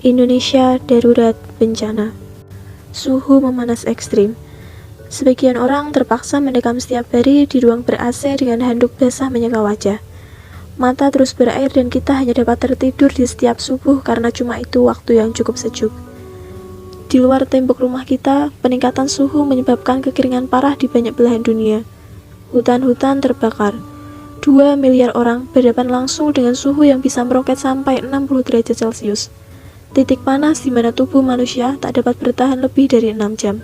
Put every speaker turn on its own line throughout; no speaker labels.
Indonesia darurat bencana. Suhu memanas ekstrim. Sebagian orang terpaksa mendekam setiap hari di ruang ber-AC dengan handuk basah menjaga wajah. Mata terus berair dan kita hanya dapat tertidur di setiap subuh karena cuma itu waktu yang cukup sejuk. Di luar tembok rumah kita, peningkatan suhu menyebabkan kekeringan parah di banyak belahan dunia. Hutan-hutan terbakar. 2 miliar orang berhadapan langsung dengan suhu yang bisa meroket sampai 60 derajat Celcius. Titik panas di mana tubuh manusia tak dapat bertahan lebih dari 6 jam.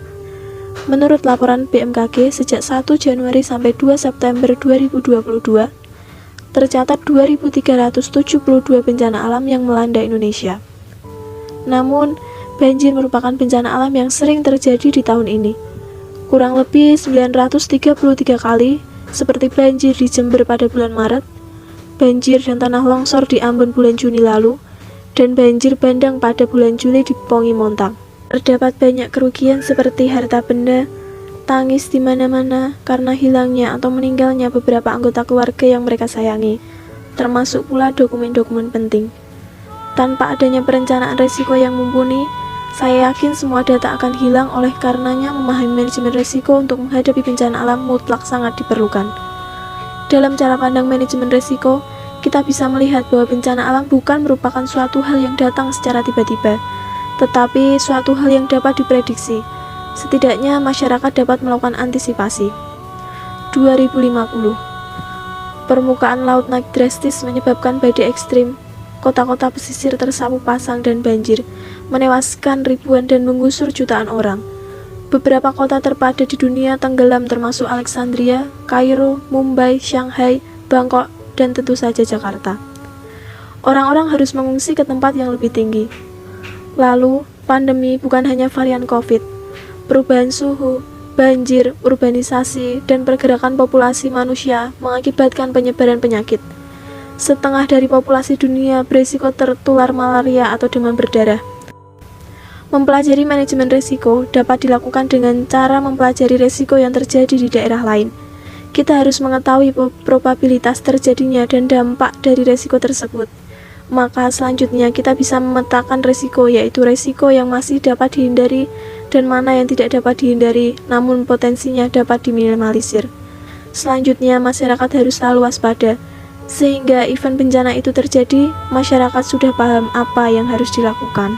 Menurut laporan BMKG, sejak 1 Januari sampai 2 September 2022, tercatat 2.372 bencana alam yang melanda Indonesia. Namun, banjir merupakan bencana alam yang sering terjadi di tahun ini. Kurang lebih 933 kali, seperti banjir di Jember pada bulan Maret, banjir dan tanah longsor di Ambon bulan Juni lalu, dan banjir bandang pada bulan Juli di Pongi Montang. Terdapat banyak kerugian seperti harta benda, tangis di mana-mana karena hilangnya atau meninggalnya beberapa anggota keluarga yang mereka sayangi, termasuk pula dokumen-dokumen penting. Tanpa adanya perencanaan risiko yang mumpuni, saya yakin semua data akan hilang, oleh karenanya memahami manajemen risiko untuk menghadapi bencana alam mutlak sangat diperlukan. Dalam cara pandang manajemen risiko, kita bisa melihat bahwa bencana alam bukan merupakan suatu hal yang datang secara tiba-tiba, tetapi suatu hal yang dapat diprediksi. Setidaknya masyarakat dapat melakukan antisipasi. 2050. Permukaan laut naik drastis menyebabkan badai ekstrim. Kota-kota pesisir tersapu pasang dan banjir, menewaskan ribuan dan menggusur jutaan orang. Beberapa kota terpadat di dunia tenggelam termasuk Alexandria, Kairo, Mumbai, Shanghai, Bangkok, dan tentu saja Jakarta. Orang-orang harus mengungsi ke tempat yang lebih tinggi. Lalu, pandemi bukan hanya varian COVID. Perubahan suhu, banjir, urbanisasi, dan pergerakan populasi manusia mengakibatkan penyebaran penyakit. Setengah dari populasi dunia berisiko tertular malaria atau demam berdarah. Mempelajari manajemen risiko dapat dilakukan dengan cara mempelajari risiko yang terjadi di daerah lain. Kita harus mengetahui probabilitas terjadinya dan dampak dari risiko tersebut. Maka selanjutnya kita bisa memetakan risiko, yaitu risiko yang masih dapat dihindari dan mana yang tidak dapat dihindari namun potensinya dapat diminimalisir. Selanjutnya masyarakat harus selalu waspada, sehingga event bencana itu terjadi, masyarakat sudah paham apa yang harus dilakukan.